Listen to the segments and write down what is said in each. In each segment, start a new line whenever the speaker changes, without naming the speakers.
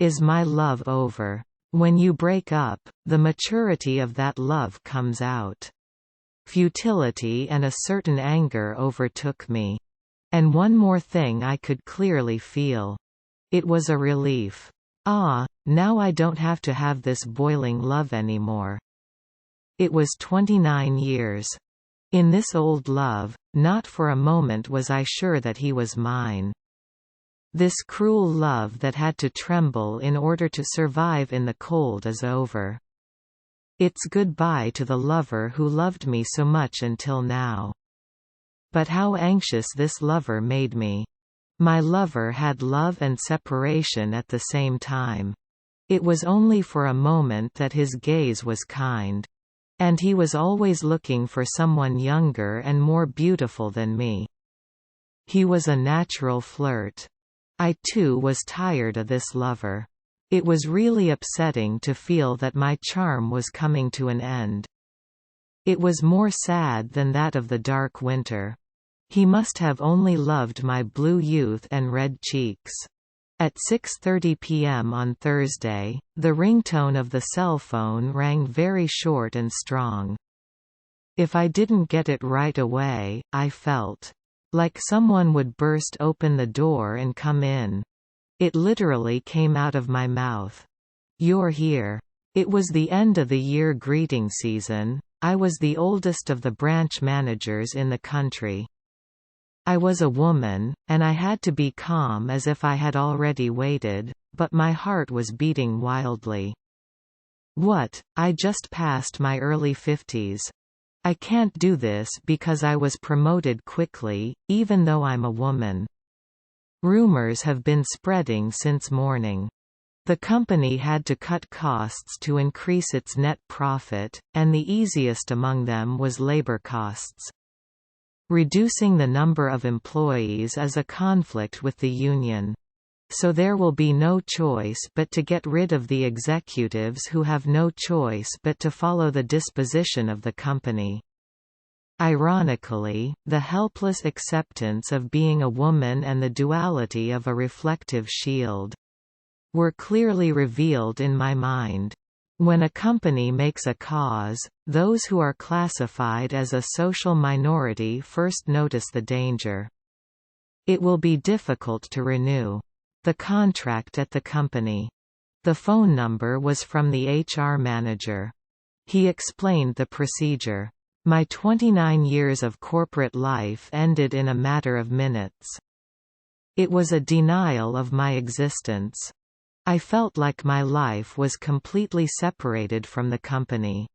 Is my love over? When you break up, the maturity of that love comes out. Futility and a certain anger overtook me. And one more thing I could clearly feel. It was a relief. Ah, now I don't have to have this boiling love anymore. It was 29 years. In this old love, not for a moment was I sure that he was mine. This cruel love that had to tremble in order to survive in the cold is over. It's goodbye to the lover who loved me so much until now. But how anxious this lover made me. My lover had love and separation at the same time. It was only for a moment that his gaze was kind. And he was always looking for someone younger and more beautiful than me. He was a natural flirt. I too was tired of this lover. It was really upsetting to feel that my charm was coming to an end. It was more sad than that of the dark winter. He must have only loved my blue youth and red cheeks. At 6:30 p.m. on Thursday, the ringtone of the cell phone rang very short and strong. If I didn't get it right away, I felt like someone would burst open the door and come in. It literally came out of my mouth. "You're here." It was the end of the year greeting season. I was the oldest of the branch managers in the country. I was a woman, and I had to be calm as if I had already waited, but my heart was beating wildly. What, I just passed my early 50s. I can't do this because I was promoted quickly, even though I'm a woman. Rumors have been spreading since morning. The company had to cut costs to increase its net profit, and the easiest among them was labor costs. Reducing the number of employees is a conflict with the union. So there will be no choice but to get rid of the executives who have no choice but to follow the disposition of the company. Ironically, the helpless acceptance of being a woman and the duality of a reflective shield were clearly revealed in my mind. When a company makes a cause, those who are classified as a social minority first notice the danger. It will be difficult to renew the contract at the company. The phone number was from the HR manager. He explained the procedure. My 29 years of corporate life ended in a matter of minutes. It was a denial of my existence. I felt like my life was completely separated from the company.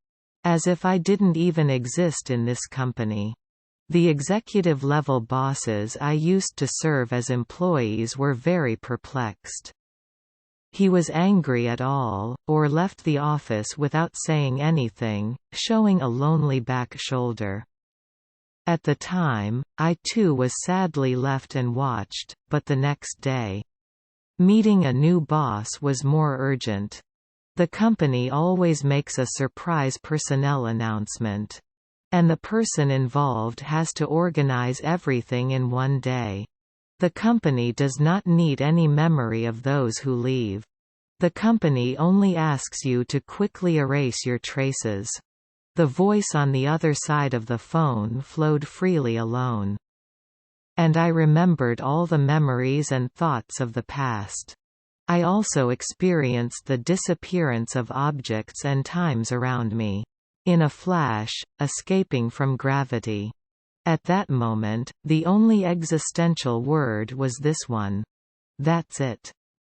As if I didn't even exist in this company. The executive-level bosses I used to serve as employees were very perplexed. He was angry at all, or left the office without saying anything, showing a lonely back shoulder. At the time, I too was sadly left and watched, but the next day, meeting a new boss was more urgent. The company always makes a surprise personnel announcement. And the person involved has to organize everything in one day. The company does not need any memory of those who leave. The company only asks you to quickly erase your traces. The voice on the other side of the phone flowed freely alone. And I remembered all the memories and thoughts of the past. I also experienced the disappearance of objects and times around me. In a flash, escaping from gravity. At that moment, the only existential word was this one. That's it.